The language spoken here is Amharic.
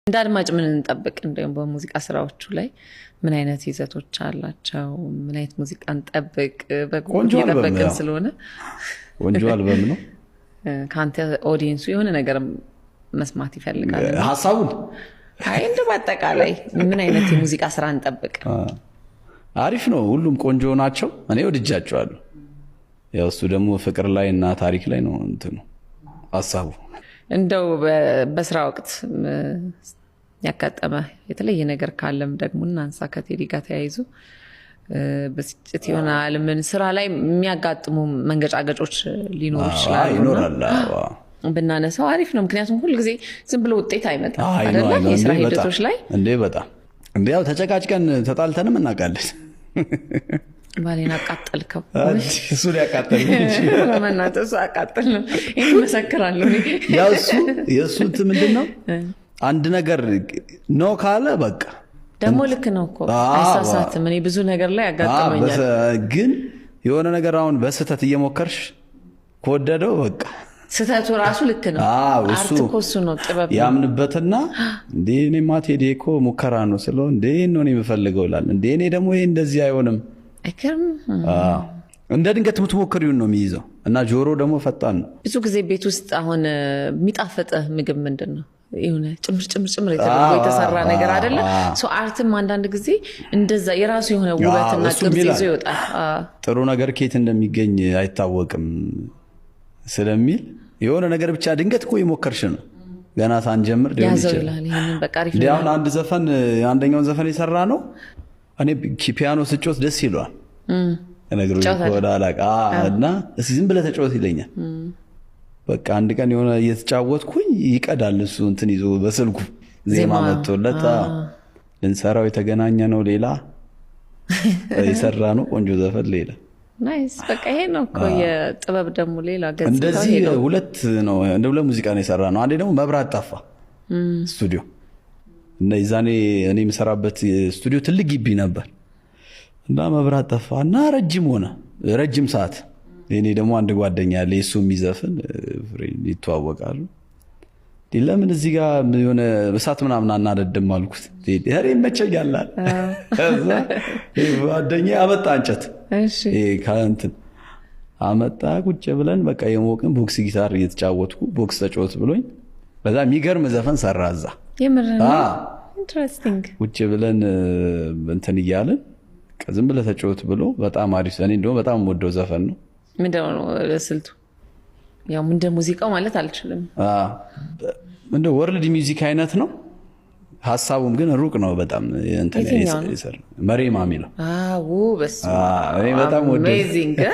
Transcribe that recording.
እንዳድማጭ ምን እንጠብቅ? እንደውም በሙዚቃ ስራዎቹ ላይ ምን አይነት ይዘቶች አላቸው? ምን አይነት ሙዚቃ እንጠብቅ? በቆንጆ እየጠበቅን ስለሆነ ቆንጆ አልበም ነው። ካንተ ኦዲየንሱ የሆነ ነገር መስማት ይፈልጋል። ሐሳቡን አይ እንደው በአጠቃላይ ምን አይነት የሙዚቃ ስራ እንጠብቅ? አሪፍ ነው። ሁሉም ቆንጆ ናቸው። እኔ ወድጃቸዋለሁ። ያው እሱ ደግሞ ፍቅር ላይ እና ታሪክ ላይ ነው እንትኑ ሐሳቡ። እንደው በስራ ወቅት ያጋጠመ የተለየ ነገር ካለም ደግሞ እናንሳ። ከቴዲ ጋር ተያይዞ በስጭት ይሆናል ምን ስራ ላይ የሚያጋጥሙ መንገጫገጮች ሊኖሩ ይችላሉ። ይኖራል። ብናነሳው አሪፍ ነው። ምክንያቱም ሁሉ ጊዜ ዝም ብሎ ውጤት አይመጣም አይደለ? የስራ ሂደቶች ላይ በጣም ያው ተጨቃጭቀን ተጣልተንም እናውቃለን። ባሌን አቃጠልከው እሱ ሊያቃጠል እንጂ በመናተው እሱ አቃጠል ነው። ይሄን መሰክራለሁ። ያው የእሱ እንትን ምንድን ነው አንድ ነገር ነው ካለ በቃ ደግሞ ልክ ነው እኮ አይሳሳትም። እኔ ብዙ ነገር ላይ ያጋጥመኛል። ግን የሆነ ነገር አሁን በስህተት እየሞከርሽ ከወደደው በቃ ስህተቱ ራሱ ልክ ነው። አርት እኮ እሱ ነው ጥበብ ያምንበትና እንዴ እኔማ ቴዲ እኮ ሙከራ ነው ስለው እንዴ ነው እኔ የምፈልገው ይላል። እንዴ እኔ ደግሞ ይሄ እንደዚህ አይሆንም አይከርም። እንደ ድንገት የምትሞክሪውን ነው የሚይዘው እና ጆሮ ደግሞ ፈጣን ነው። ብዙ ጊዜ ቤት ውስጥ አሁን የሚጣፍጥህ ምግብ ምንድን ነው? የሆነ ጭምር የተደረገ የተሰራ ነገር አይደለ? ሶ አርትም አንዳንድ ጊዜ እንደዛ የራሱ የሆነ ውበትና ቅርጽ ይዞ ይወጣል። ጥሩ ነገር ከየት እንደሚገኝ አይታወቅም ስለሚል የሆነ ነገር ብቻ ድንገት እኮ የሞከርሽ ነው ገና ሳንጀምር ሊሆን ይችላል። ይሄንን በቃ አሪፍ ነው። አንድ ዘፈን አንደኛውን ዘፈን የሰራ ነው እኔ ፒያኖ ስጮት ደስ ይለዋል ነገሩ ወደ አላቃ እና እስኪ ዝም ብለህ ተጫወት ይለኛል። በቃ አንድ ቀን የሆነ እየተጫወትኩኝ ይቀዳል እሱ እንትን ይዞ በስልኩ ዜማ መጥቶለት ልንሰራው የተገናኘ ነው ሌላ የሰራ ነው ቆንጆ ዘፈን ሌላ ናይስ። በቃ ይሄ ነው እኮ የጥበብ ደግሞ ሌላ ገጽታ። እንደዚህ ሁለት ሙዚቃ ነው የሰራ ነው። አንዴ ደግሞ መብራት ጠፋ ስቱዲዮ እና ይዛኔ እኔ የምሰራበት ስቱዲዮ ትልቅ ግቢ ነበር እና መብራት ጠፋ እና ረጅም ሰዓት እኔ ደግሞ አንድ ጓደኛ ያለ እሱ የሚዘፍን ይተዋወቃሉ። ለምን እዚህ ጋር የሆነ እሳት ምናምን አናደድም አልኩት። ኧረ ይመቸኛል አለ። ከዛ ጓደኛዬ አመጣ እንጨት ከእንትን አመጣ። ቁጭ ብለን በቃ የሞቅን ቦክስ ጊታር እየተጫወትኩ ቦክስ ተጫወት ብሎኝ በዛ የሚገርም ዘፈን ሰራ እዛ። ኢንትረስቲንግ ቁጭ ብለን እንትን እያለን ዝም ብለህ ተጫወት ብሎ በጣም አሪፍ። እኔ እንደውም በጣም ወደው ዘፈን ነው። ምንድን ነው ስልቱ? ያው እንደ ሙዚቃው ማለት አልችልም። እንደ ወርልድ ሚውዚክ አይነት ነው። ሐሳቡም ግን ሩቅ ነው በጣም እንትን መሬማ የሚለው በስ በጣም ወደው